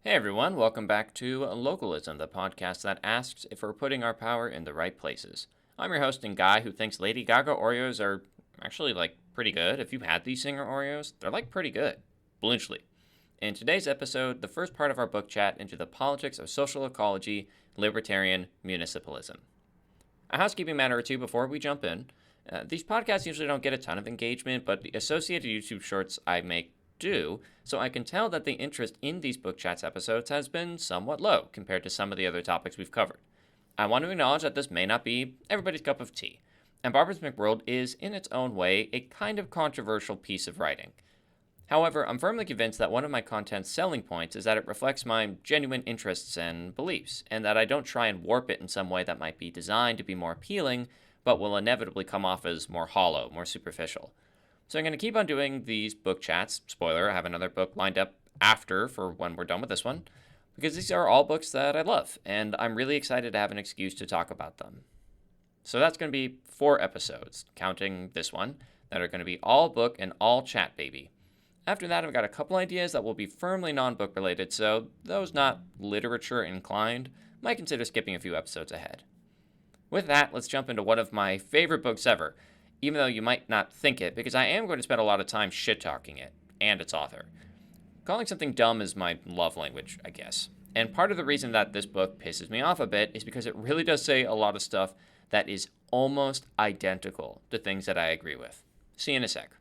Hey everyone, welcome back to Localism, the podcast that asks if we're putting our power in the right places. I'm your host and guy who thinks Lady Gaga Oreos are actually pretty good. If you've had these Singer Oreos, they're pretty good. Bluntschli. In today's episode, the first part of our book chat into the politics of social ecology, libertarian municipalism. A housekeeping matter or two before we jump in. These podcasts usually don't get a ton of engagement, but the associated YouTube shorts I make do, so I can tell that the interest in these book chats episodes has been somewhat low compared to some of the other topics we've covered. I want to acknowledge that this may not be everybody's cup of tea, and Barbara's McWorld is, in its own way, a kind of controversial piece of writing. However, I'm firmly convinced that one of my content's selling points is that it reflects my genuine interests and beliefs, and that I don't try and warp it in some way that might be designed to be more appealing, but will inevitably come off as more hollow, more superficial. So I'm going to keep on doing these book chats. Spoiler, I have another book lined up after for when we're done with this one, because these are all books that I love, and I'm really excited to have an excuse to talk about them. So that's going to be 4 episodes, counting this one, that are going to be all book and all chat, baby. After that, I've got a couple ideas that will be firmly non-book related, so those not literature inclined might consider skipping a few episodes ahead. With that, let's jump into one of my favorite books ever, even though you might not think it, because I am going to spend a lot of time shit-talking it, and its author. Calling something dumb is my love language, I guess. And part of the reason that this book pisses me off a bit is because it really does say a lot of stuff that is almost identical to things that I agree with. See you in a sec.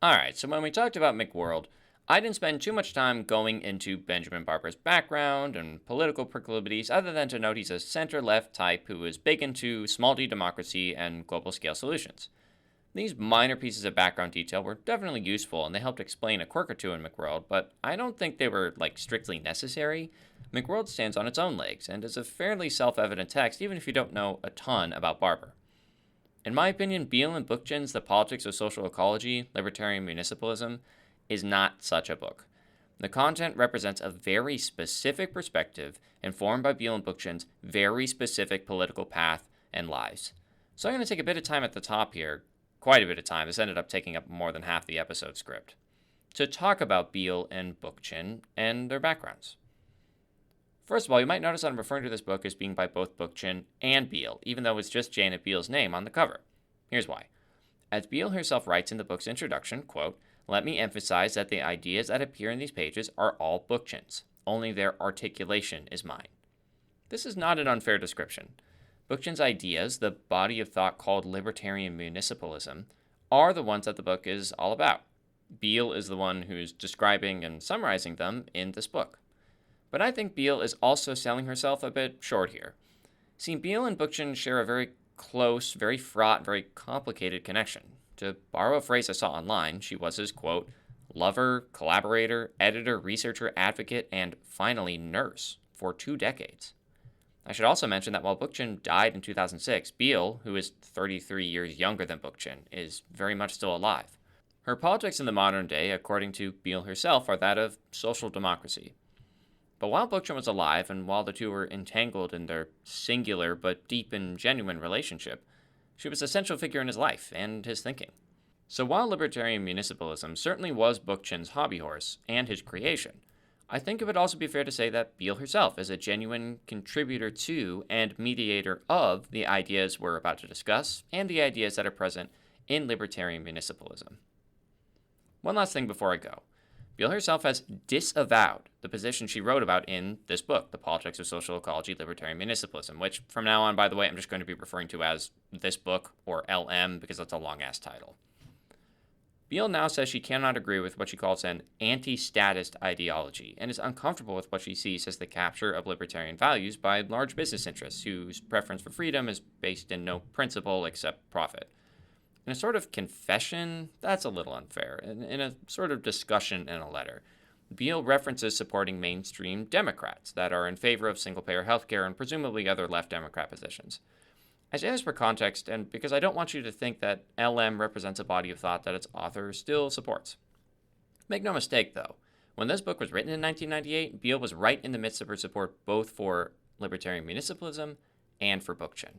Alright, so when we talked about McWorld, I didn't spend too much time going into Benjamin Barber's background and political proclivities other than to note he's a center-left type who is big into small d democracy and global-scale solutions. These minor pieces of background detail were definitely useful and they helped explain a quirk or two in McWorld, but I don't think they were, strictly necessary. McWorld stands on its own legs and is a fairly self-evident text even if you don't know a ton about Barber. In my opinion, Biehl and Bookchin's The Politics of Social Ecology, Libertarian Municipalism is not such a book. The content represents a very specific perspective informed by Biehl and Bookchin's very specific political path and lives. So I'm going to take a bit of time at the top here, quite a bit of time, this ended up taking up more than half the episode script, to talk about Biehl and Bookchin and their backgrounds. First of all, you might notice that I'm referring to this book as being by both Bookchin and Biehl, even though it's just Janet Biehl's name on the cover. Here's why. As Biehl herself writes in the book's introduction, quote, "Let me emphasize that the ideas that appear in these pages are all Bookchin's. Only their articulation is mine." This is not an unfair description. Bookchin's ideas, the body of thought called Libertarian Municipalism, are the ones that the book is all about. Biehl is the one who's describing and summarizing them in this book. But I think Biehl is also selling herself a bit short here. See, Biehl and Bookchin share a very close, very fraught, very complicated connection. To borrow a phrase I saw online, she was his, quote, lover, collaborator, editor, researcher, advocate, and finally nurse for 2 decades. I should also mention that while Bookchin died in 2006, Biehl, who is 33 years younger than Bookchin, is very much still alive. Her politics in the modern day, according to Biehl herself, are that of social democracy. But while Bookchin was alive, and while the two were entangled in their singular but deep and genuine relationship, she was an essential figure in his life and his thinking. So while libertarian municipalism certainly was Bookchin's hobby horse and his creation, I think it would also be fair to say that Biehl herself is a genuine contributor to and mediator of the ideas we're about to discuss and the ideas that are present in libertarian municipalism. One last thing before I go. Biehl herself has disavowed the position she wrote about in this book, The Politics of Social Ecology, Libertarian Municipalism, which from now on, by the way, I'm just going to be referring to as this book, or LM, because that's a long-ass title. Biehl now says she cannot agree with what she calls an anti-statist ideology, and is uncomfortable with what she sees as the capture of libertarian values by large business interests whose preference for freedom is based in no principle except profit. In a sort of confession, that's a little unfair. In a sort of discussion in a letter, Biehl references supporting mainstream Democrats that are in favor of single-payer healthcare and presumably other left Democrat positions. I say this for context and because I don't want you to think that LM represents a body of thought that its author still supports. Make no mistake, though, when this book was written in 1998, Biehl was right in the midst of her support both for Libertarian Municipalism and for Bookchin.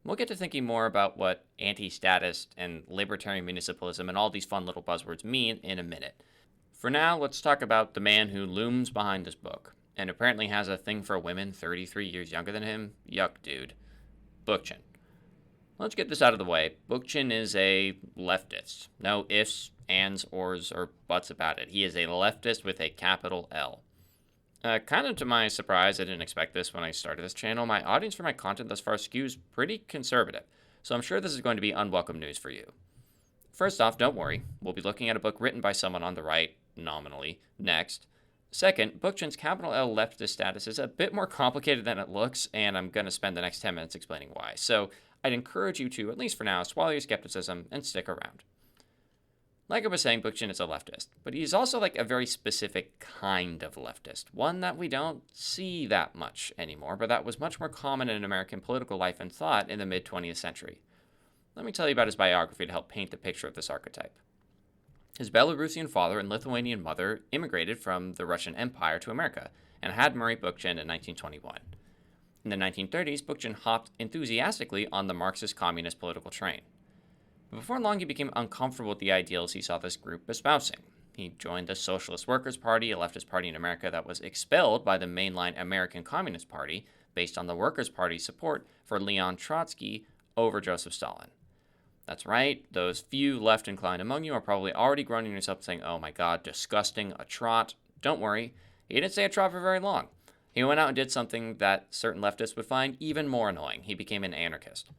We'll get to thinking more about what anti-statist and libertarian municipalism and all these fun little buzzwords mean in a minute. For now, let's talk about the man who looms behind this book, and apparently has a thing for women 33 years younger than him. Yuck, dude. Bookchin. Let's get this out of the way. Bookchin is a leftist. No ifs, ands, ors, or buts about it. He is a leftist with a capital L. Kind of to my surprise, I didn't expect this when I started this channel. My audience for my content thus far skews pretty conservative, so I'm sure this is going to be unwelcome news for you. First off, don't worry. We'll be looking at a book written by someone on the right, nominally, next. Second, Bookchin's capital L leftist status is a bit more complicated than it looks, and I'm going to spend the next 10 minutes explaining why. So I'd encourage you to, at least for now, swallow your skepticism and stick around. Like I was saying, Bookchin is a leftist, but he's also like a very specific kind of leftist, one that we don't see that much anymore, but that was much more common in American political life and thought in the mid-20th century. Let me tell you about his biography to help paint the picture of this archetype. His Belarusian father and Lithuanian mother immigrated from the Russian Empire to America and had married Bookchin in 1921. In the 1930s, Bookchin hopped enthusiastically on the Marxist communist political train. But before long, he became uncomfortable with the ideals he saw this group espousing. He joined the Socialist Workers' Party, a leftist party in America that was expelled by the mainline American Communist Party based on the Workers' Party's support for Leon Trotsky over Joseph Stalin. That's right, those few left-inclined among you are probably already groaning yourself saying, oh my god, disgusting, a trot. Don't worry, he didn't stay a trot for very long. He went out and did something that certain leftists would find even more annoying. He became an anarchist.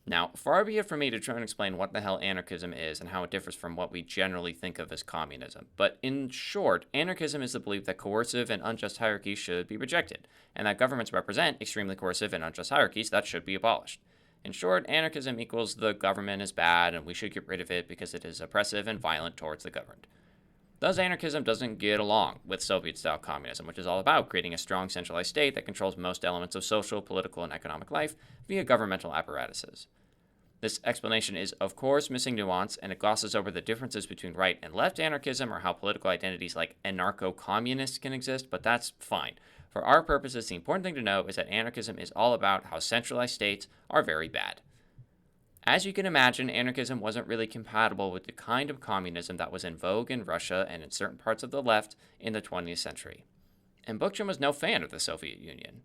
Now, far be it from me to try and explain what the hell anarchism is and how it differs from what we generally think of as communism. But in short, anarchism is the belief that coercive and unjust hierarchies should be rejected, and that governments represent extremely coercive and unjust hierarchies that should be abolished. In short, anarchism equals the government is bad and we should get rid of it because it is oppressive and violent towards the governed. Thus, anarchism doesn't get along with Soviet-style communism, which is all about creating a strong centralized state that controls most elements of social, political, and economic life via governmental apparatuses. This explanation is, of course, missing nuance, and it glosses over the differences between right and left anarchism or how political identities like anarcho-communists can exist, but that's fine. For our purposes, the important thing to know is that anarchism is all about how centralized states are very bad. As you can imagine, anarchism wasn't really compatible with the kind of communism that was in vogue in Russia and in certain parts of the left in the 20th century. And Bookchin was no fan of the Soviet Union.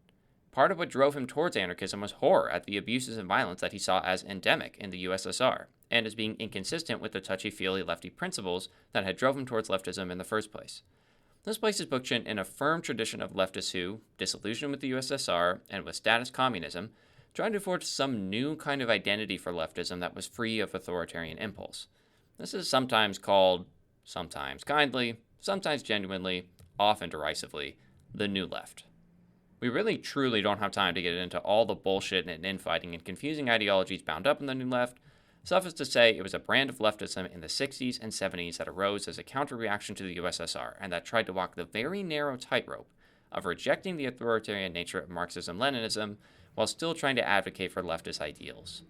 Part of what drove him towards anarchism was horror at the abuses and violence that he saw as endemic in the USSR, and as being inconsistent with the touchy-feely lefty principles that had drove him towards leftism in the first place. This places Bookchin in a firm tradition of leftists who, disillusioned with the USSR and with status communism, tried to forge some new kind of identity for leftism that was free of authoritarian impulse. This is sometimes called, sometimes kindly, sometimes genuinely, often derisively, the New Left. We really truly don't have time to get into all the bullshit and infighting and confusing ideologies bound up in the New Left. Suffice to say, it was a brand of leftism in the 60s and 70s that arose as a counter-reaction to the USSR and that tried to walk the very narrow tightrope of rejecting the authoritarian nature of Marxism-Leninism while still trying to advocate for leftist ideals.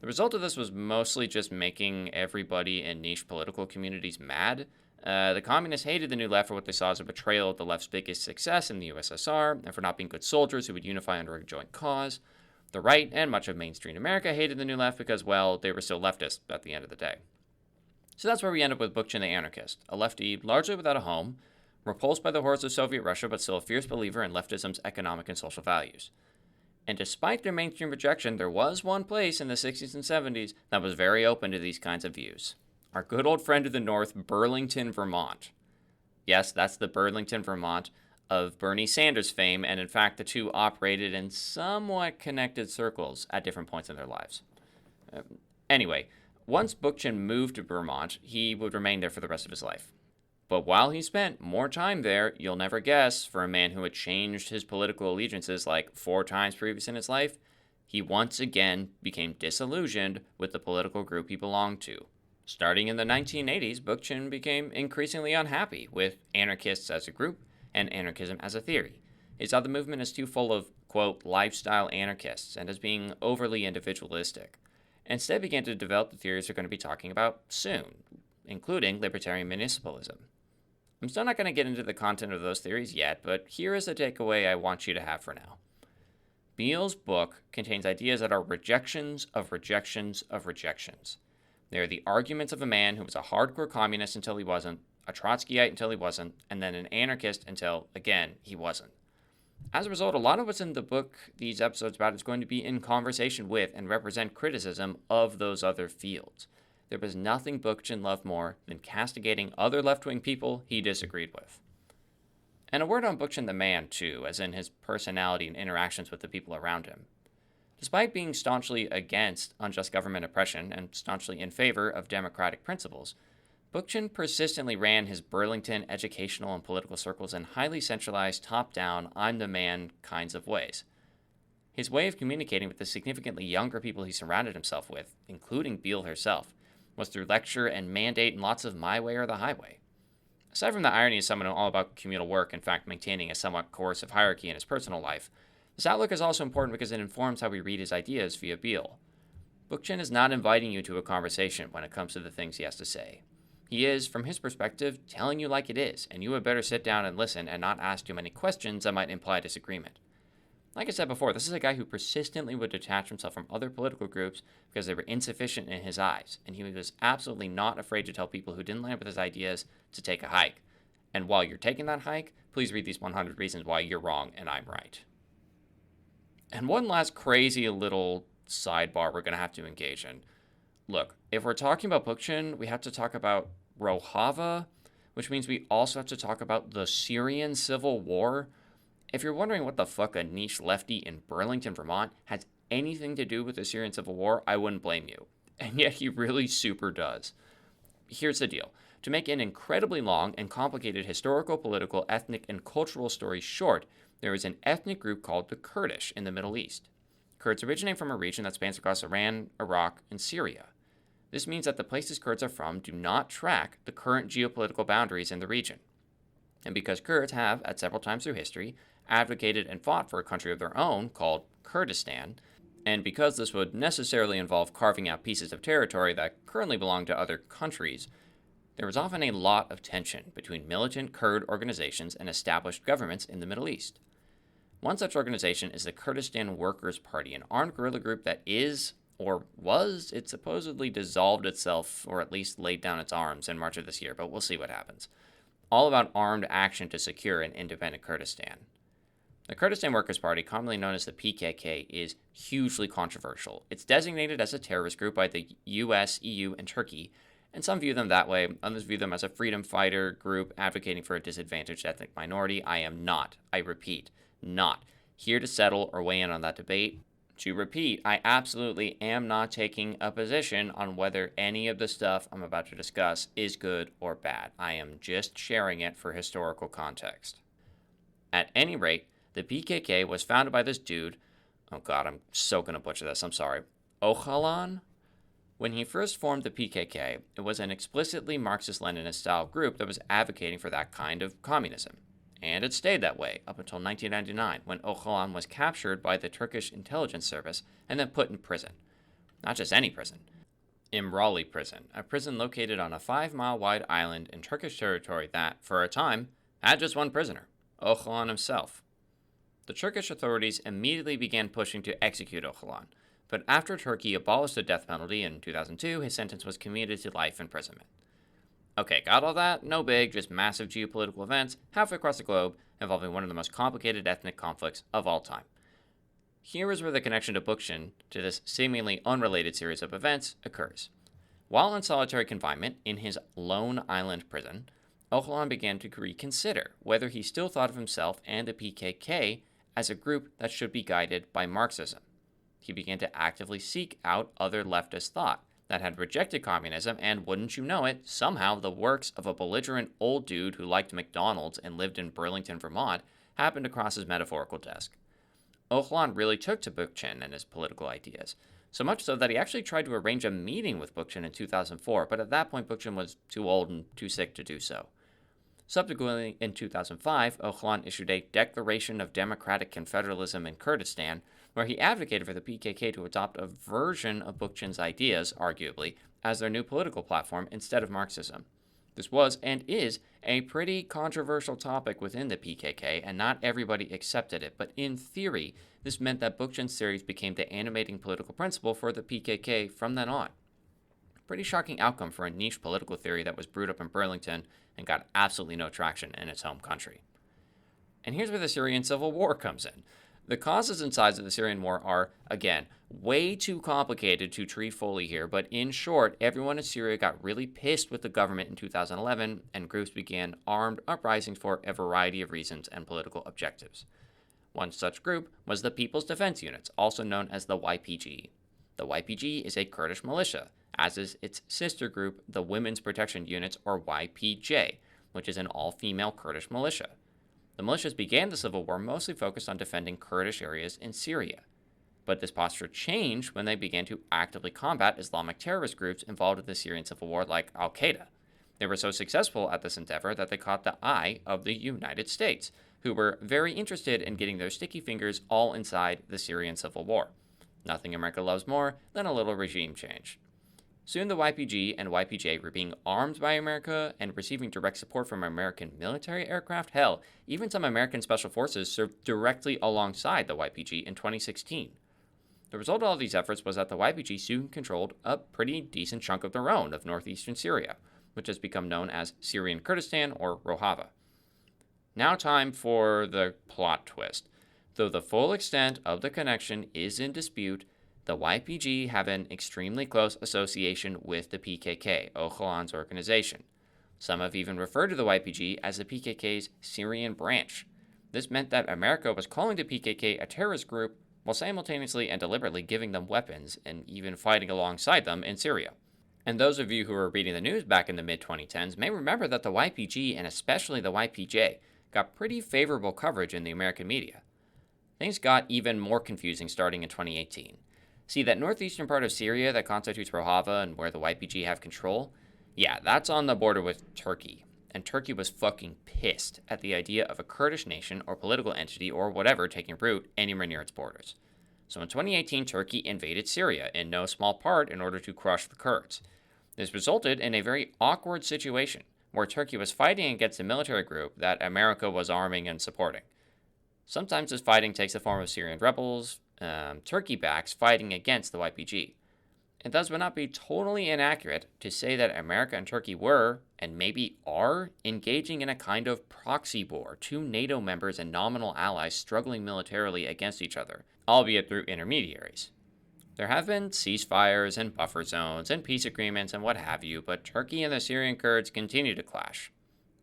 The result of this was mostly just making everybody in niche political communities mad. The communists hated the New Left for what they saw as a betrayal of the left's biggest success in the USSR and for not being good soldiers who would unify under a joint cause. The right and much of mainstream America hated the New Left because, well, they were still leftists at the end of the day. So that's where we end up with Bookchin the anarchist, a lefty largely without a home, repulsed by the horrors of Soviet Russia but still a fierce believer in leftism's economic and social values. And despite their mainstream rejection, there was one place in the 60s and 70s that was very open to these kinds of views. Our good old friend of the North, Burlington, Vermont. Yes, that's the Burlington, Vermont of Bernie Sanders fame, and in fact, the two operated in somewhat connected circles at different points in their lives. Anyway, once Bookchin moved to Vermont, he would remain there for the rest of his life. But while he spent more time there, you'll never guess, for a man who had changed his political allegiances like 4 times previous in his life, he once again became disillusioned with the political group he belonged to. Starting in the 1980s, Bookchin became increasingly unhappy with anarchists as a group and anarchism as a theory. He saw the movement as too full of, quote, lifestyle anarchists and as being overly individualistic. Instead began to develop the theories we're going to be talking about soon, including Libertarian Municipalism. I'm still not going to get into the content of those theories yet, but here is the takeaway I want you to have for now. Biehl's book contains ideas that are rejections of rejections of rejections. They are the arguments of a man who was a hardcore communist until he wasn't, a Trotskyite until he wasn't, and then an anarchist until, again, he wasn't. As a result, a lot of what's in the book these episodes about is going to be in conversation with and represent criticism of those other fields. There was nothing Bookchin loved more than castigating other left-wing people he disagreed with. And a word on Bookchin the man, too, as in his personality and interactions with the people around him. Despite being staunchly against unjust government oppression and staunchly in favor of democratic principles, Bookchin persistently ran his Burlington educational and political circles in highly centralized, top-down, I'm-the-man kinds of ways. His way of communicating with the significantly younger people he surrounded himself with, including Biehl herself, was through lecture and mandate and lots of my way or the highway. Aside from the irony of someone all about communal work, in fact maintaining a somewhat coercive hierarchy in his personal life, this outlook is also important because it informs how we read his ideas via Biehl. Bookchin is not inviting you to a conversation when it comes to the things he has to say. He is, from his perspective, telling you like it is, and you had better sit down and listen and not ask too many questions that might imply disagreement. Like I said before, this is a guy who persistently would detach himself from other political groups because they were insufficient in his eyes, and he was absolutely not afraid to tell people who didn't line up with his ideas to take a hike. And while you're taking that hike, please read these 100 reasons why you're wrong and I'm right. And one last crazy little sidebar we're going to have to engage in. Look, if we're talking about Bookchin, we have to talk about Rojava, which means we also have to talk about the Syrian Civil War. If you're wondering what the fuck a niche lefty in Burlington, Vermont has anything to do with the Syrian Civil War, I wouldn't blame you. And yet he really super does. Here's the deal. To make an incredibly long and complicated historical, political, ethnic, and cultural story short, there is an ethnic group called the Kurdish in the Middle East. Kurds originate from a region that spans across Iran, Iraq, and Syria. This means that the places Kurds are from do not track the current geopolitical boundaries in the region. And because Kurds have, at several times through history, advocated and fought for a country of their own called Kurdistan, and because this would necessarily involve carving out pieces of territory that currently belong to other countries, there was often a lot of tension between militant Kurd organizations and established governments in the Middle East. One such organization is the Kurdistan Workers' Party, an armed guerrilla group that is, or was, it supposedly dissolved itself, or at least laid down its arms in March of this year, but we'll see what happens. All about armed action to secure an independent Kurdistan. The Kurdistan Workers' Party, commonly known as the PKK, is hugely controversial. It's designated as a terrorist group by the US, EU, and Turkey, and some view them that way. Others view them as a freedom fighter group advocating for a disadvantaged ethnic minority. I am not, I repeat, not here to settle or weigh in on that debate. To repeat, I absolutely am not taking a position on whether any of the stuff I'm about to discuss is good or bad. I am just sharing it for historical context. At any rate, the PKK was founded by this dude, oh god, I'm so gonna butcher this, I'm sorry, Öcalan? When he first formed the PKK, it was an explicitly Marxist-Leninist-style group that was advocating for that kind of communism. And it stayed that way up until 1999, when Öcalan was captured by the Turkish intelligence service and then put in prison. Not just any prison. Imrali Prison, a prison located on a 5-mile-wide island in Turkish territory that, for a time, had just one prisoner, Öcalan himself. The Turkish authorities immediately began pushing to execute Öcalan, but after Turkey abolished the death penalty in 2002, his sentence was commuted to life imprisonment. Okay, got all that? No big, just massive geopolitical events halfway across the globe involving one of the most complicated ethnic conflicts of all time. Here is where the connection to Bookchin, to this seemingly unrelated series of events, occurs. While in solitary confinement in his lone island prison, Öcalan began to reconsider whether he still thought of himself and the PKK as a group that should be guided by Marxism. He began to actively seek out other leftist thought that had rejected communism and, wouldn't you know it, somehow the works of a belligerent old dude who liked McDonald's and lived in Burlington, Vermont, happened across his metaphorical desk. Öcalan really took to Bookchin and his political ideas, So much so that he actually tried to arrange a meeting with Bookchin in 2004, but at that point Bookchin was too old and too sick to do so. Subsequently, in 2005, Öcalan issued a Declaration of Democratic Confederalism in Kurdistan, where he advocated for the PKK to adopt a version of Bookchin's ideas, arguably, as their new political platform instead of Marxism. This was, and is, a pretty controversial topic within the PKK, and not everybody accepted it, but in theory, this meant that Bookchin's theories became the animating political principle for the PKK from then on. Pretty shocking outcome for a niche political theory that was brewed up in Burlington and got absolutely no traction in its home country. And here's where the Syrian civil war comes in. The causes and sides of the Syrian war are, again, way too complicated to treat fully here, but in short, everyone in Syria got really pissed with the government in 2011, and groups began armed uprisings for a variety of reasons and political objectives. One such group was the People's Defense Units, also known as the YPG. The YPG is a Kurdish militia, as is its sister group, the Women's Protection Units, or YPJ, which is an all-female Kurdish militia. The militias began the civil war mostly focused on defending Kurdish areas in Syria. But this posture changed when they began to actively combat Islamic terrorist groups involved in the Syrian civil war like Al-Qaeda. They were so successful at this endeavor that they caught the eye of the United States, who were very interested in getting their sticky fingers all inside the Syrian civil war. Nothing America loves more than a little regime change. Soon the YPG and YPJ were being armed by America and receiving direct support from American military aircraft. Hell, even some American special forces served directly alongside the YPG in 2016. The result of all these efforts was that the YPG soon controlled a pretty decent chunk of their own of northeastern Syria, which has become known as Syrian Kurdistan or Rojava. Now time for the plot twist. Though the full extent of the connection is in dispute, the YPG have an extremely close association with the PKK, Öcalan's organization. Some have even referred to the YPG as the PKK's Syrian branch. This meant that America was calling the PKK a terrorist group while simultaneously and deliberately giving them weapons and even fighting alongside them in Syria. And those of you who were reading the news back in the mid-2010s may remember that the YPG, and especially the YPJ, got pretty favorable coverage in the American media. Things got even more confusing starting in 2018. See, that northeastern part of Syria that constitutes Rojava and where the YPG have control? Yeah, that's on the border with Turkey. And Turkey was fucking pissed at the idea of a Kurdish nation or political entity or whatever taking root anywhere near its borders. So in 2018, Turkey invaded Syria in no small part in order to crush the Kurds. This resulted in a very awkward situation where Turkey was fighting against a military group that America was arming and supporting. Sometimes this fighting takes the form of Syrian rebels, Turkey backs fighting against the YPG. It thus would not be totally inaccurate to say that America and Turkey were, and maybe are, engaging in a kind of proxy war, two NATO members and nominal allies struggling militarily against each other, albeit through intermediaries. There have been ceasefires and buffer zones and peace agreements and what have you, but Turkey and the Syrian Kurds continue to clash.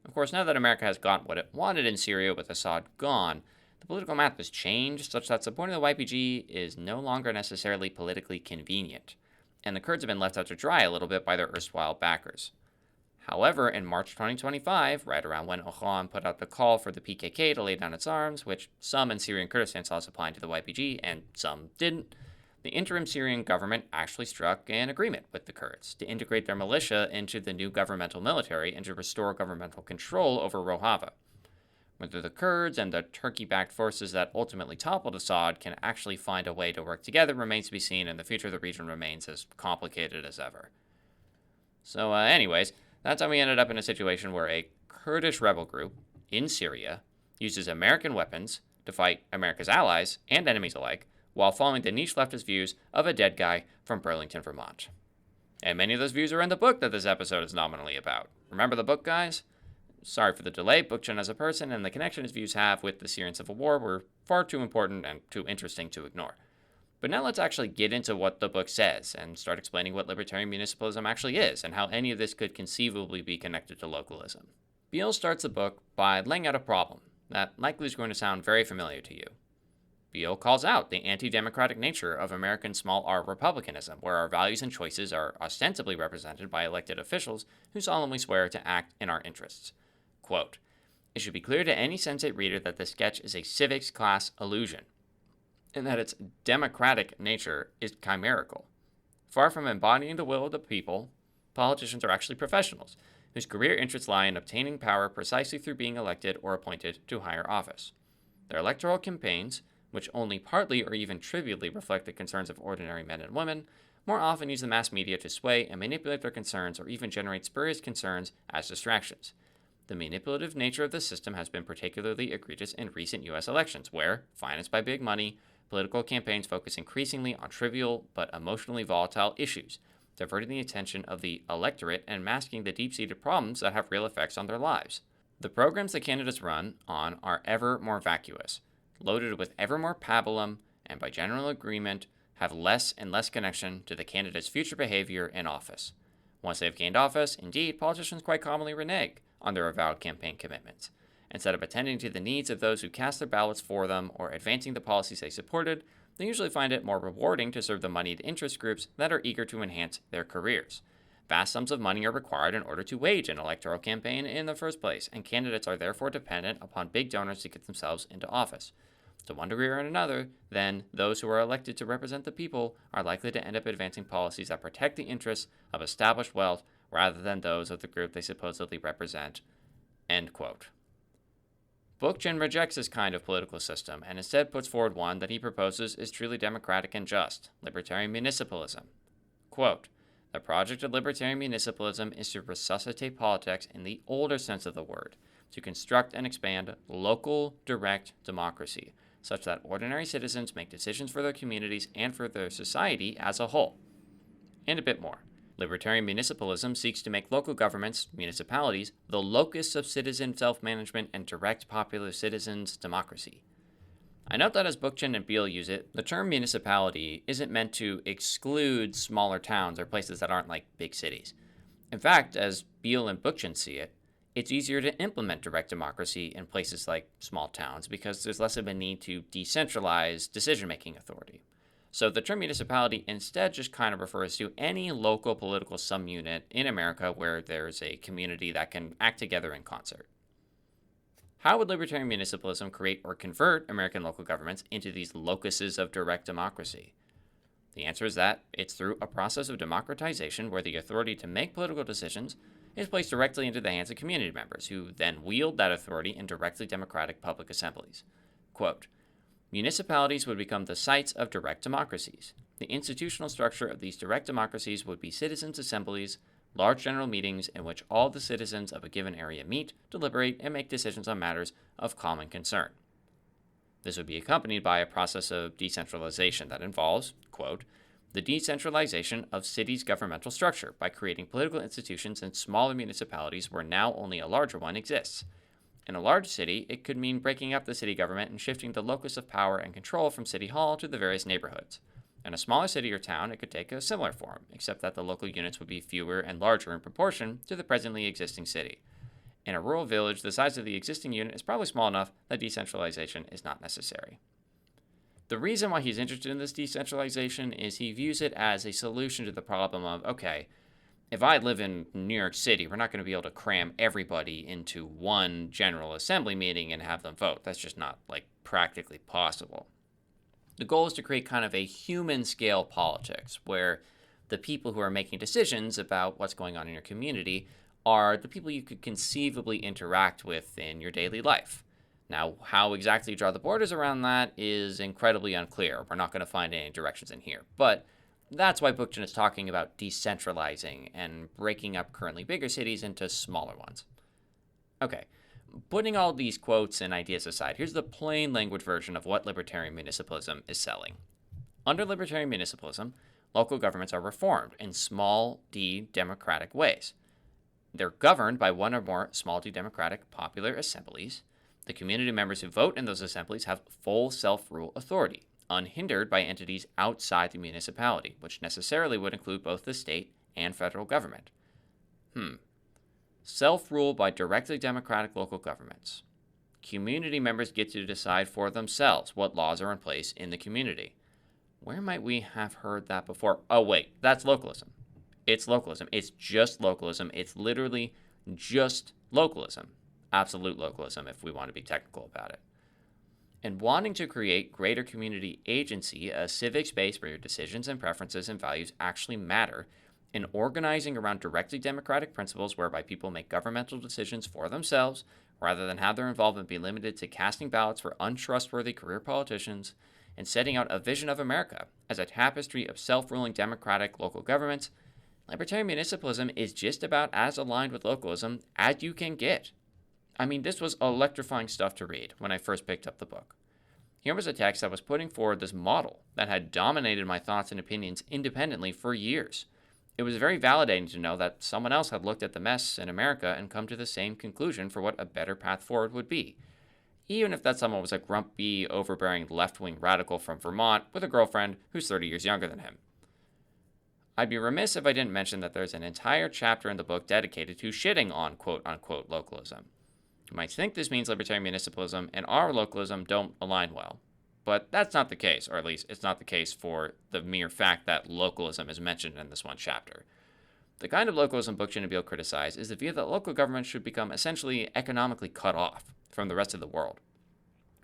Of course, now that America has gotten what it wanted in Syria with Assad gone, the political math has changed such that supporting the YPG is no longer necessarily politically convenient, and the Kurds have been left out to dry a little bit by their erstwhile backers. However, in March 2025, right around when Öcalan put out the call for the PKK to lay down its arms, which some in Syrian Kurdistan saw as applying to the YPG and some didn't, the interim Syrian government actually struck an agreement with the Kurds to integrate their militia into the new governmental military and to restore governmental control over Rojava. Whether the Kurds and the Turkey-backed forces that ultimately toppled Assad can actually find a way to work together remains to be seen, and the future of the region remains as complicated as ever. So anyways, that's how we ended up in a situation where a Kurdish rebel group in Syria uses American weapons to fight America's allies and enemies alike, while following the niche leftist views of a dead guy from Burlington, Vermont. And many of those views are in the book that this episode is nominally about. Remember the book, guys? Sorry for the delay. Bookchin as a person and the connection his views have with the Syrian Civil War were far too important and too interesting to ignore. But now let's actually get into what the book says and start explaining what Libertarian Municipalism actually is and how any of this could conceivably be connected to localism. Biehl starts the book by laying out a problem that likely is going to sound very familiar to you. Biehl calls out the anti-democratic nature of American small r republicanism, where our values and choices are ostensibly represented by elected officials who solemnly swear to act in our interests. Quote, "It should be clear to any sensate reader that this sketch is a civics class illusion. in that its democratic nature is chimerical. Far from embodying the will of the people, politicians are actually professionals whose career interests lie in obtaining power precisely through being elected or appointed to higher office. Their electoral campaigns, which only partly or even trivially reflect the concerns of ordinary men and women, more often use the mass media to sway and manipulate their concerns or even generate spurious concerns as distractions. The manipulative nature of the system has been particularly egregious in recent U.S. elections, where, financed by big money, political campaigns focus increasingly on trivial but emotionally volatile issues, diverting the attention of the electorate and masking the deep-seated problems that have real effects on their lives. The programs that candidates run on are ever more vacuous, loaded with ever more pabulum, and by general agreement, have less and less connection to the candidate's future behavior in office. Once they have gained office, indeed, politicians quite commonly renege on their avowed campaign commitments. Instead of attending to the needs of those who cast their ballots for them or advancing the policies they supported, they usually find it more rewarding to serve the moneyed interest groups that are eager to enhance their careers. Vast sums of money are required in order to wage an electoral campaign in the first place, and candidates are therefore dependent upon big donors to get themselves into office. To one degree or another, then, those who are elected to represent the people are likely to end up advancing policies that protect the interests of established wealth rather than those of the group they supposedly represent. End quote. Bookchin rejects this kind of political system and instead puts forward one that he proposes is truly democratic and just, Libertarian Municipalism. Quote, the project of Libertarian Municipalism is to resuscitate politics in the older sense of the word, to construct and expand local, direct democracy, such that ordinary citizens make decisions for their communities and for their society as a whole. And a bit more. Libertarian municipalism seeks to make local governments, municipalities, the locus of citizen self-management and direct popular citizens' democracy. I note that as Bookchin and Biehl use it, the term municipality isn't meant to exclude smaller towns or places that aren't like big cities. In fact, as Biehl and Bookchin see it, it's easier to implement direct democracy in places like small towns because there's less of a need to decentralize decision-making authority. So the term municipality instead just kind of refers to any local political subunit in America where there's a community that can act together in concert. How would libertarian municipalism create or convert American local governments into these locuses of direct democracy? The answer is that it's through a process of democratization where the authority to make political decisions is placed directly into the hands of community members, who then wield that authority in directly democratic public assemblies. Quote, municipalities would become the sites of direct democracies. The institutional structure of these direct democracies would be citizens' assemblies, large general meetings in which all the citizens of a given area meet, deliberate, and make decisions on matters of common concern. This would be accompanied by a process of decentralization that involves, quote, the decentralization of cities' governmental structure by creating political institutions in smaller municipalities where now only a larger one exists. In a large city, it could mean breaking up the city government and shifting the locus of power and control from City Hall to the various neighborhoods. In a smaller city or town, it could take a similar form, except that the local units would be fewer and larger in proportion to the presently existing city. In a rural village, the size of the existing unit is probably small enough that decentralization is not necessary. The reason why he's interested in this decentralization is he views it as a solution to the problem of, okay, if I live in New York City, we're not going to be able to cram everybody into one General Assembly meeting and have them vote. That's just not, practically possible. The goal is to create kind of a human-scale politics where the people who are making decisions about what's going on in your community are the people you could conceivably interact with in your daily life. Now, how exactly you draw the borders around that is incredibly unclear. We're not going to find any directions in here, but that's why Bookchin is talking about decentralizing and breaking up currently bigger cities into smaller ones. Okay, putting all these quotes and ideas aside, here's the plain language version of what libertarian municipalism is selling. Under libertarian municipalism, local governments are reformed in small d democratic ways. They're governed by one or more small d democratic popular assemblies. The community members who vote in those assemblies have full self-rule authority, unhindered by entities outside the municipality, which necessarily would include both the state and federal government. Self-rule by directly democratic local governments. Community members get to decide for themselves what laws are in place in the community. Where might we have heard that before? Oh, wait, that's localism. It's localism. It's just localism. It's literally just localism. Absolute localism, if we want to be technical about it. And wanting to create greater community agency, a civic space where your decisions and preferences and values actually matter, and organizing around directly democratic principles whereby people make governmental decisions for themselves rather than have their involvement be limited to casting ballots for untrustworthy career politicians, and setting out a vision of America as a tapestry of self-ruling democratic local governments, Libertarian Municipalism is just about as aligned with localism as you can get. I mean, this was electrifying stuff to read when I first picked up the book. Here was a text that was putting forward this model that had dominated my thoughts and opinions independently for years. It was very validating to know that someone else had looked at the mess in America and come to the same conclusion for what a better path forward would be, even if that someone was a grumpy, overbearing left-wing radical from Vermont with a girlfriend who's 30 years younger than him. I'd be remiss if I didn't mention that there's an entire chapter in the book dedicated to shitting on quote-unquote localism. You might think this means Libertarian Municipalism and our localism don't align well, but that's not the case, or at least it's not the case for the mere fact that localism is mentioned in this one chapter. The kind of localism Bookchin and Biehl criticize is the view that local government should become essentially economically cut off from the rest of the world,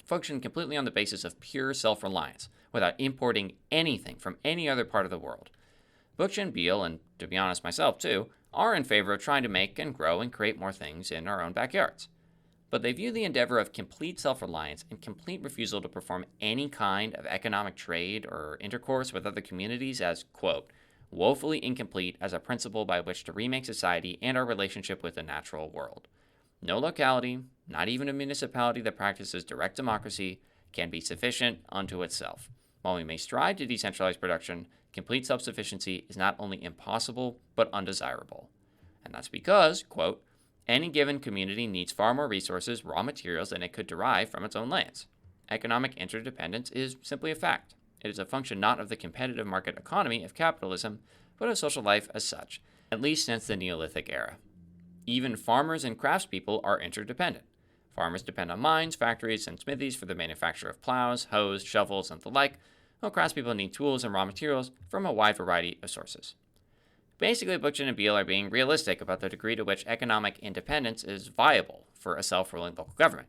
function completely on the basis of pure self-reliance, without importing anything from any other part of the world. Bookchin, Biehl, and to be honest myself too, are in favor of trying to make and grow and create more things in our own backyards. But they view the endeavor of complete self-reliance and complete refusal to perform any kind of economic trade or intercourse with other communities as, quote, woefully incomplete as a principle by which to remake society and our relationship with the natural world. No locality, not even a municipality that practices direct democracy, can be sufficient unto itself. While we may strive to decentralize production, complete self-sufficiency is not only impossible, but undesirable. And that's because, quote, any given community needs far more resources, raw materials, than it could derive from its own lands. Economic interdependence is simply a fact. It is a function not of the competitive market economy of capitalism, but of social life as such, at least since the Neolithic era. Even farmers and craftspeople are interdependent. Farmers depend on mines, factories, and smithies for the manufacture of plows, hoes, shovels, and the like, while craftspeople need tools and raw materials from a wide variety of sources. Basically, Bookchin and Biehl are being realistic about the degree to which economic independence is viable for a self-ruling local government.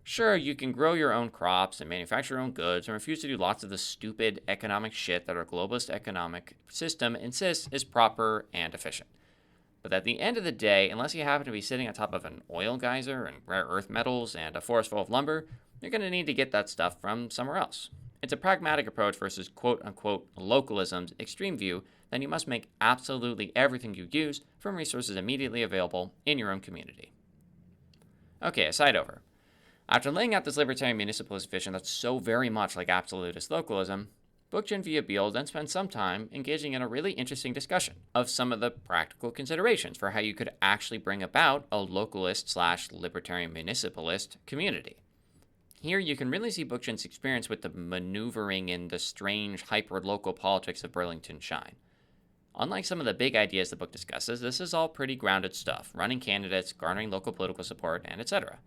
Sure, you can grow your own crops and manufacture your own goods and refuse to do lots of the stupid economic shit that our globalist economic system insists is proper and efficient. But at the end of the day, unless you happen to be sitting on top of an oil geyser and rare earth metals and a forest full of lumber, you're going to need to get that stuff from somewhere else. It's a pragmatic approach versus quote-unquote localism's extreme view that you must make absolutely everything you use from resources immediately available in your own community. Okay, aside over. After laying out this libertarian municipalist vision that's so very much like absolutist localism, Bookchin via Biehl then spent some time engaging in a really interesting discussion of some of the practical considerations for how you could actually bring about a localist/libertarian municipalist community. Here you can really see Bookchin's experience with the maneuvering in the strange hyper-local politics of Burlington shine. Unlike some of the big ideas the book discusses, this is all pretty grounded stuff, running candidates, garnering local political support, and etc.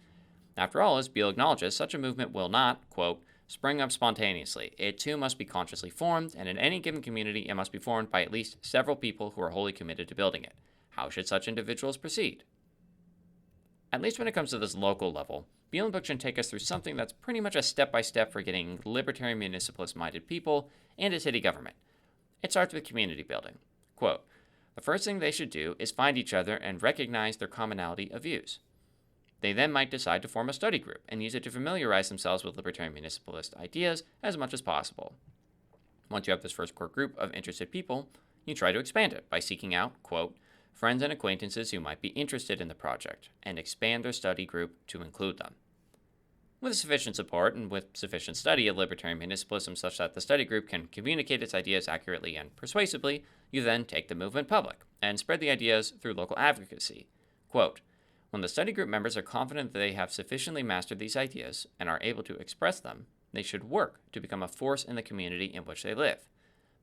After all, as Biehl acknowledges, such a movement will not, quote, spring up spontaneously. It too must be consciously formed, and in any given community it must be formed by at least several people who are wholly committed to building it. How should such individuals proceed? At least when it comes to this local level, Biehl and Bookchin take us through something that's pretty much a step-by-step for getting libertarian municipalist-minded people into city government. It starts with community building. Quote, the first thing they should do is find each other and recognize their commonality of views. They then might decide to form a study group and use it to familiarize themselves with libertarian municipalist ideas as much as possible. Once you have this first core group of interested people, you try to expand it by seeking out, quote, friends and acquaintances who might be interested in the project, and expand their study group to include them. With sufficient support and with sufficient study of libertarian municipalism such that the study group can communicate its ideas accurately and persuasively, you then take the movement public and spread the ideas through local advocacy. Quote, when the study group members are confident that they have sufficiently mastered these ideas and are able to express them, they should work to become a force in the community in which they live.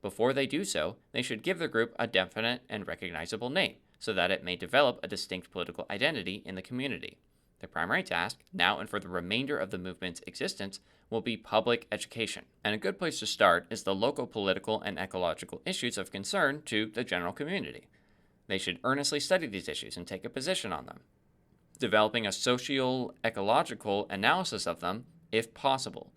Before they do so, they should give their group a definite and recognizable name so that it may develop a distinct political identity in the community. Their primary task, now and for the remainder of the movement's existence, will be public education. And a good place to start is the local political and ecological issues of concern to the general community. They should earnestly study these issues and take a position on them. Developing a socio-ecological analysis of them if possible.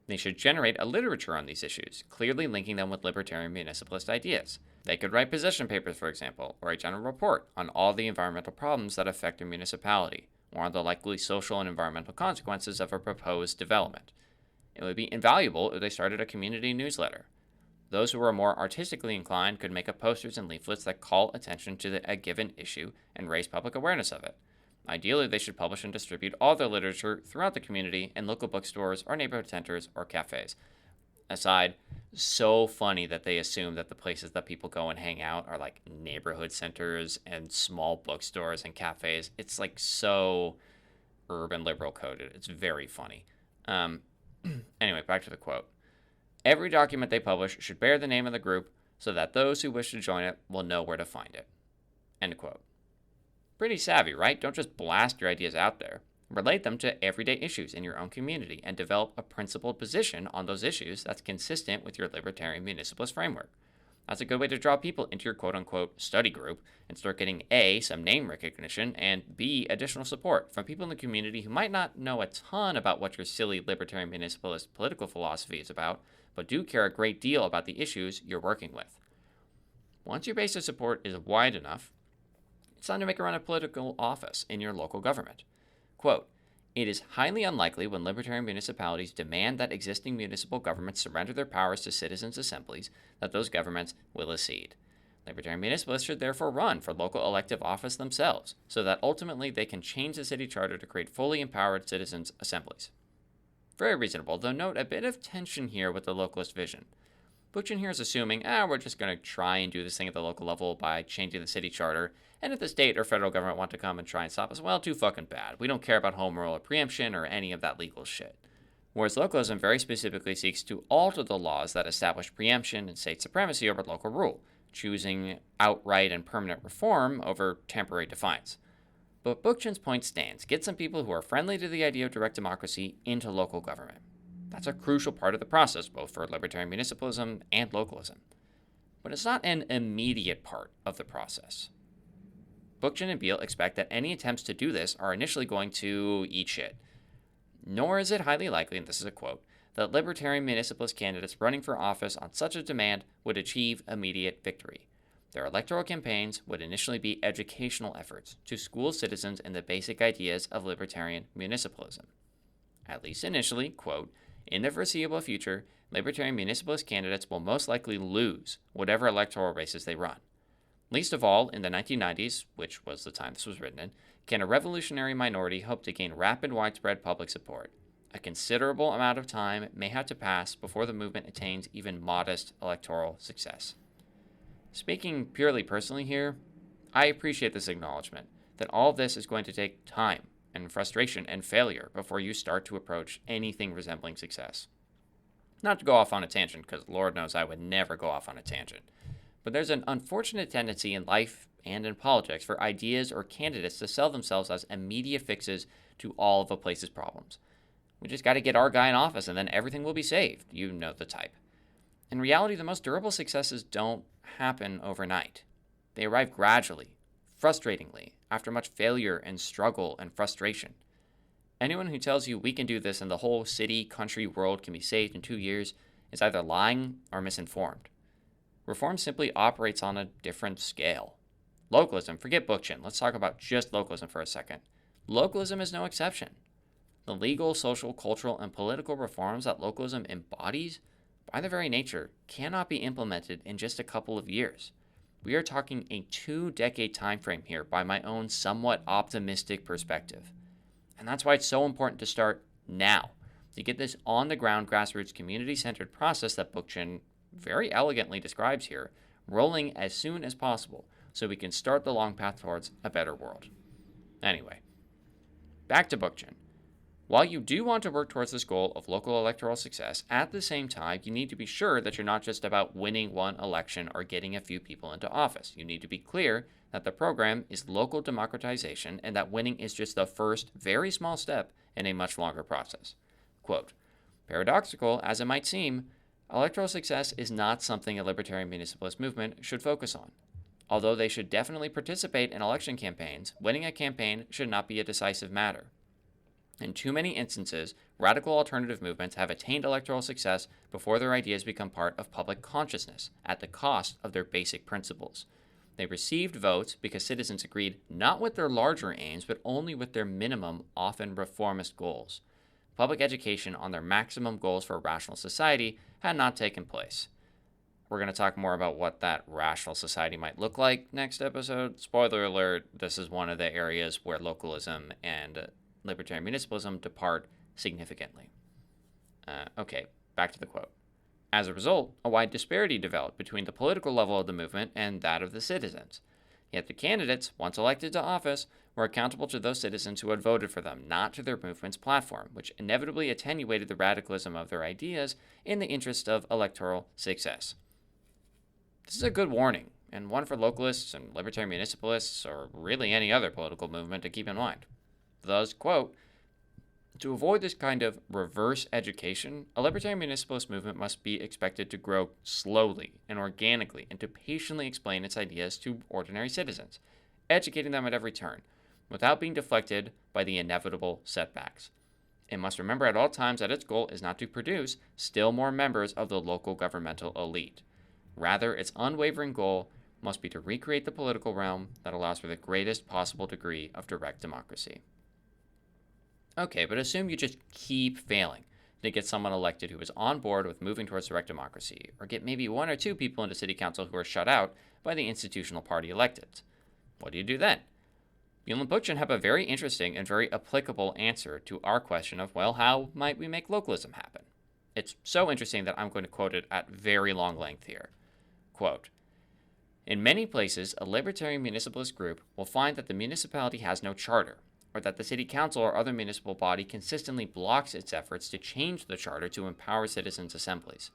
They should generate a literature on these issues, clearly linking them with libertarian municipalist ideas. They could write position papers, for example, or a general report on all the environmental problems that affect a municipality, or on the likely social and environmental consequences of a proposed development. It would be invaluable if they started a community newsletter. Those who are more artistically inclined could make up posters and leaflets that call attention to a given issue and raise public awareness of it. Ideally, they should publish and distribute all their literature throughout the community in local bookstores or neighborhood centers or cafes. Aside, so funny that they assume that the places that people go and hang out are like neighborhood centers and small bookstores and cafes. It's like so urban liberal coded. It's very funny. Anyway, back to the quote. Every document they publish should bear the name of the group so that those who wish to join it will know where to find it. End quote. Pretty savvy, right? Don't just blast your ideas out there. Relate them to everyday issues in your own community and develop a principled position on those issues that's consistent with your libertarian municipalist framework. That's a good way to draw people into your quote-unquote study group and start getting A, some name recognition, and B, additional support from people in the community who might not know a ton about what your silly libertarian municipalist political philosophy is about, but do care a great deal about the issues you're working with. Once your base of support is wide enough, it's time to make a run at political office in your local government. Quote, it is highly unlikely when libertarian municipalities demand that existing municipal governments surrender their powers to citizens' assemblies that those governments will accede. Libertarian municipalists should therefore run for local elective office themselves, so that ultimately they can change the city charter to create fully empowered citizens' assemblies. Very reasonable, though note a bit of tension here with the localist vision. Bookchin here is assuming, we're just going to try and do this thing at the local level by changing the city charter, and if the state or federal government want to come and try and stop us, well, too fucking bad. We don't care about home rule or preemption or any of that legal shit. Whereas localism very specifically seeks to alter the laws that establish preemption and state supremacy over local rule, choosing outright and permanent reform over temporary defiance. But Bookchin's point stands. Get some people who are friendly to the idea of direct democracy into local government. That's a crucial part of the process, both for libertarian municipalism and localism. But it's not an immediate part of the process. Bookchin and Biehl expect that any attempts to do this are initially going to eat shit. Nor is it highly likely, and this is a quote, that libertarian municipalist candidates running for office on such a demand would achieve immediate victory. Their electoral campaigns would initially be educational efforts to school citizens in the basic ideas of libertarian municipalism. At least initially, quote, in the foreseeable future, libertarian municipalist candidates will most likely lose whatever electoral races they run. Least of all, in the 1990s, which was the time this was written in, can a revolutionary minority hope to gain rapid, widespread public support. A considerable amount of time may have to pass before the movement attains even modest electoral success. Speaking purely personally here, I appreciate this acknowledgement that all this is going to take time and frustration and failure before you start to approach anything resembling success. Not to go off on a tangent, because Lord knows I would never go off on a tangent, but there's an unfortunate tendency in life and in politics for ideas or candidates to sell themselves as immediate fixes to all of a place's problems. We just got to get our guy in office and then everything will be saved. You know the type. In reality, the most durable successes don't happen overnight. They arrive gradually, frustratingly, after much failure and struggle and frustration. Anyone who tells you we can do this and the whole city, country, world can be saved in 2 years is either lying or misinformed. Reform simply operates on a different scale. Localism, forget Bookchin, let's talk about just localism for a second. Localism is no exception. The legal, social, cultural, and political reforms that localism embodies, by their very nature, cannot be implemented in just a couple of years. We are talking a 2-decade time frame here by my own somewhat optimistic perspective. And that's why it's so important to start now, to get this on-the-ground, grassroots, community-centered process that Bookchin very elegantly describes here, rolling as soon as possible so we can start the long path towards a better world. Anyway, back to Bookchin. While you do want to work towards this goal of local electoral success, at the same time, you need to be sure that you're not just about winning one election or getting a few people into office. You need to be clear that the program is local democratization and that winning is just the first very small step in a much longer process. Quote, paradoxical as it might seem, electoral success is not something a libertarian municipalist movement should focus on. Although they should definitely participate in election campaigns, winning a campaign should not be a decisive matter. In too many instances, radical alternative movements have attained electoral success before their ideas become part of public consciousness, at the cost of their basic principles. They received votes because citizens agreed not with their larger aims, but only with their minimum, often reformist goals. Public education on their maximum goals for a rational society had not taken place. We're going to talk more about what that rational society might look like next episode. Spoiler alert, this is one of the areas where localism and libertarian municipalism depart significantly. Okay, back to the quote. As a result, a wide disparity developed between the political level of the movement and that of the citizens. Yet the candidates, once elected to office, were accountable to those citizens who had voted for them, not to their movement's platform, which inevitably attenuated the radicalism of their ideas in the interest of electoral success. This is a good warning, and one for localists and libertarian municipalists, or really any other political movement to keep in mind. Thus, quote, to avoid this kind of reverse education, a libertarian municipalist movement must be expected to grow slowly and organically and to patiently explain its ideas to ordinary citizens, educating them at every turn, without being deflected by the inevitable setbacks. It must remember at all times that its goal is not to produce still more members of the local governmental elite. Rather, its unwavering goal must be to recreate the political realm that allows for the greatest possible degree of direct democracy. Okay, but assume you just keep failing to get someone elected who is on board with moving towards direct democracy, or get maybe one or two people into city council who are shut out by the institutional party elected. What do you do then? Biehl and Bookchin have a very interesting and very applicable answer to our question of, well, how might we make localism happen? It's so interesting that I'm going to quote it at very long length here. Quote, in many places, a libertarian municipalist group will find that the municipality has no charter, or that the city council or other municipal body consistently blocks its efforts to change the charter to empower citizens' assemblies.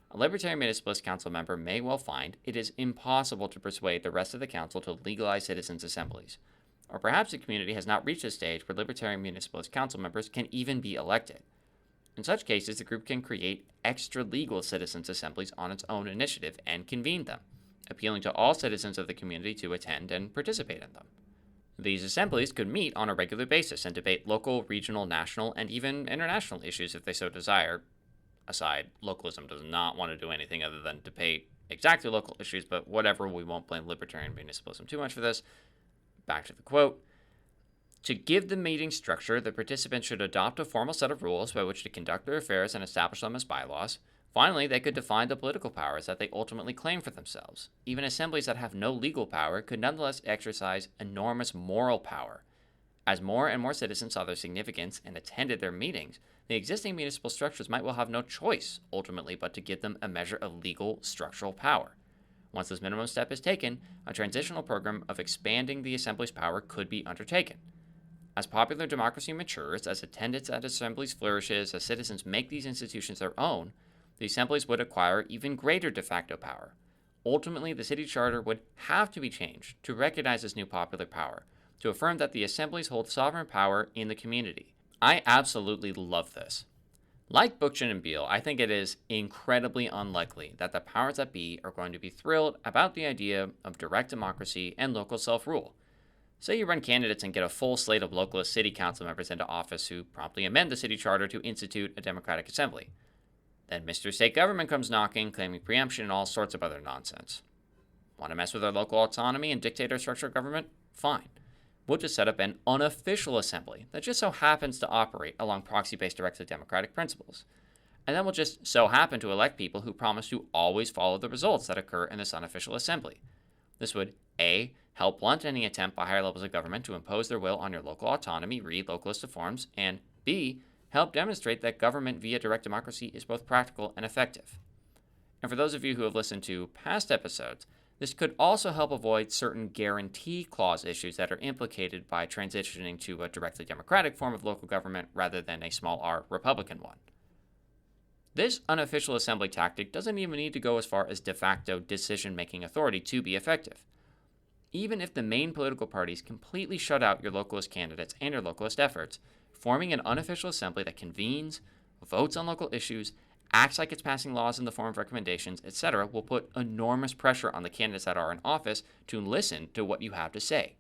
A libertarian municipalist council member may well find it is impossible to persuade the rest of the council to legalize citizens' assemblies. Or perhaps the community has not reached a stage where libertarian municipalist council members can even be elected. In such cases, the group can create extra-legal citizens' assemblies on its own initiative and convene them, appealing to all citizens of the community to attend and participate in them. These assemblies could meet on a regular basis and debate local, regional, national, and even international issues if they so desire. Aside, localism does not want to do anything other than debate exactly local issues, but whatever, we won't blame libertarian municipalism too much for this. Back to the quote. To give the meeting structure, the participants should adopt a formal set of rules by which to conduct their affairs and establish them as bylaws. Finally, they could define the political powers that they ultimately claim for themselves. Even assemblies that have no legal power could nonetheless exercise enormous moral power. As more and more citizens saw their significance and attended their meetings, the existing municipal structures might well have no choice, ultimately, but to give them a measure of legal structural power. Once this minimum step is taken, a transitional program of expanding the assembly's power could be undertaken. As popular democracy matures, as attendance at assemblies flourishes, as citizens make these institutions their own, the assemblies would acquire even greater de facto power. Ultimately, the city charter would have to be changed to recognize this new popular power, to affirm that the assemblies hold sovereign power in the community. I absolutely love this. Like Bookchin and Biehl, I think it is incredibly unlikely that the powers that be are going to be thrilled about the idea of direct democracy and local self-rule. Say you run candidates and get a full slate of localist city council members into office who promptly amend the city charter to institute a democratic assembly. Then Mr. State Government comes knocking, claiming preemption and all sorts of other nonsense. Want to mess with our local autonomy and dictate our structure of government? Fine. We'll just set up an unofficial assembly that just so happens to operate along proxy-based directed democratic principles. And then we'll just so happen to elect people who promise to always follow the results that occur in this unofficial assembly. This would A, help blunt any attempt by higher levels of government to impose their will on your local autonomy, read localist reforms, and B, help demonstrate that government via direct democracy is both practical and effective. And for those of you who have listened to past episodes, this could also help avoid certain guarantee clause issues that are implicated by transitioning to a directly democratic form of local government rather than a small r Republican one. This unofficial assembly tactic doesn't even need to go as far as de facto decision-making authority to be effective. Even if the main political parties completely shut out your localist candidates and your localist efforts, forming an unofficial assembly that convenes, votes on local issues, acts like it's passing laws in the form of recommendations, etc., will put enormous pressure on the candidates that are in office to listen to what you have to say.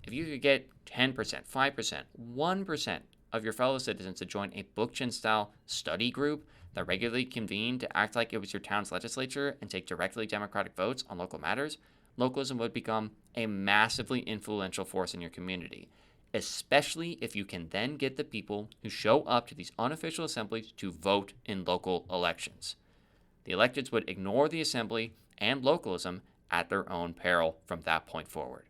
If you could get 10%, 5%, 1% of your fellow citizens to join a Bookchin-style study group that regularly convened to act like it was your town's legislature and take directly democratic votes on local matters, localism would become a massively influential force in your community, especially if you can then get the people who show up to these unofficial assemblies to vote in local elections. The electeds would ignore the assembly and localism at their own peril from that point forward.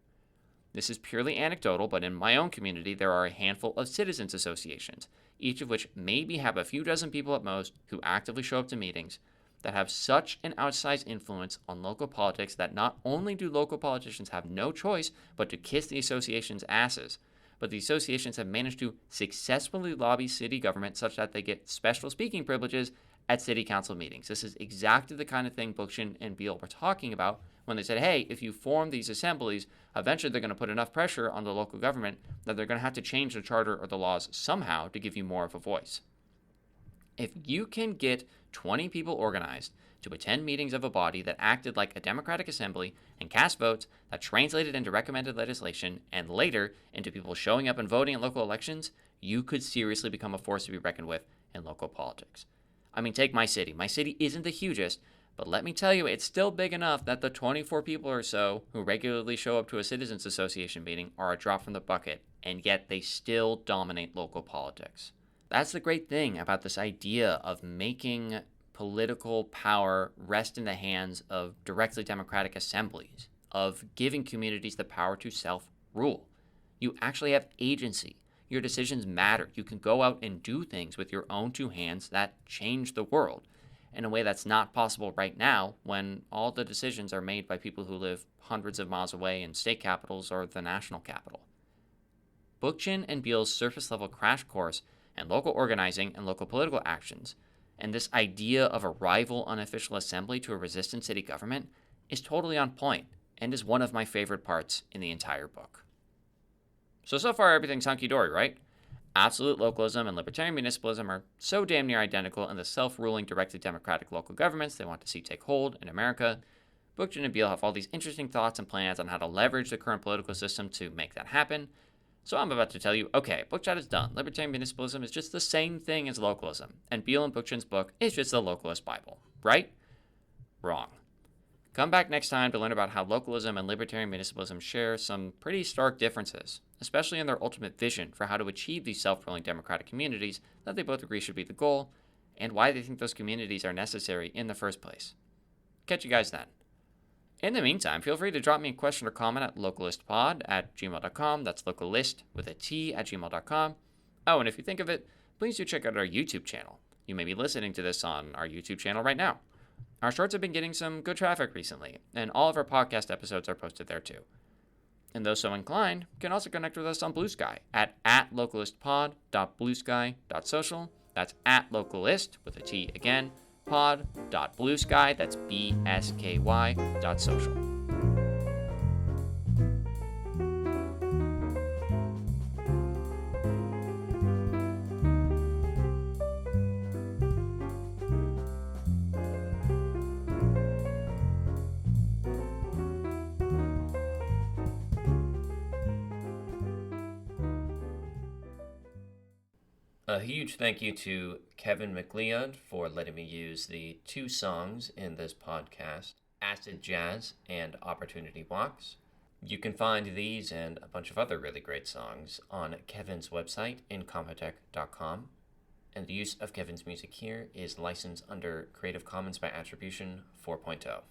This is purely anecdotal, but in my own community, there are a handful of citizens associations, each of which maybe have a few dozen people at most who actively show up to meetings, that have such an outsized influence on local politics that not only do local politicians have no choice but to kiss the association's asses, but the associations have managed to successfully lobby city government such that they get special speaking privileges at city council meetings. This is exactly the kind of thing Bookchin and Biehl were talking about when they said, hey, if you form these assemblies, eventually they're going to put enough pressure on the local government that they're going to have to change the charter or the laws somehow to give you more of a voice. If you can get 20 people organized to attend meetings of a body that acted like a democratic assembly and cast votes that translated into recommended legislation and later into people showing up and voting in local elections, you could seriously become a force to be reckoned with in local politics. I mean, take my city. My city isn't the hugest, but let me tell you, it's still big enough that the 24 people or so who regularly show up to a citizens association meeting are a drop from the bucket, and yet they still dominate local politics. That's the great thing about this idea of making political power rest in the hands of directly democratic assemblies, of giving communities the power to self-rule. You actually have agency. Your decisions matter. You can go out and do things with your own two hands that change the world in a way that's not possible right now when all the decisions are made by people who live hundreds of miles away in state capitals or the national capital. Bookchin and Biehl's surface-level crash course in local organizing and local political actions, and this idea of a rival unofficial assembly to a resistant city government, is totally on point and is one of my favorite parts in the entire book. So far everything's hunky-dory, right? Absolute localism and libertarian municipalism are so damn near identical in the self-ruling, directly democratic local governments they want to see take hold in America. Bookchin and Biehl have all these interesting thoughts and plans on how to leverage the current political system to make that happen. So I'm about to tell you, okay, book chat is done. Libertarian municipalism is just the same thing as localism, and Biehl and Bookchin's book is just the localist Bible, right? Wrong. Come back next time to learn about how localism and libertarian municipalism share some pretty stark differences, especially in their ultimate vision for how to achieve these self-ruling democratic communities that they both agree should be the goal, and why they think those communities are necessary in the first place. Catch you guys then. In the meantime, feel free to drop me a question or comment at localistpod@gmail.com. That's localist with a T @gmail.com. Oh, and if you think of it, please do check out our YouTube channel. You may be listening to this on our YouTube channel right now. Our shorts have been getting some good traffic recently, and all of our podcast episodes are posted there too. And those so inclined can also connect with us on Blue Sky at localistpod.bluesky.social. That's @localist with a T again, pod.bluesky, that's BSKY.social. A huge thank you to Kevin MacLeod for letting me use the two songs in this podcast, Acid Jazz and Opportunity Walks. You can find these and a bunch of other really great songs on Kevin's website, incompetech.com. And the use of Kevin's music here is licensed under Creative Commons by Attribution 4.0.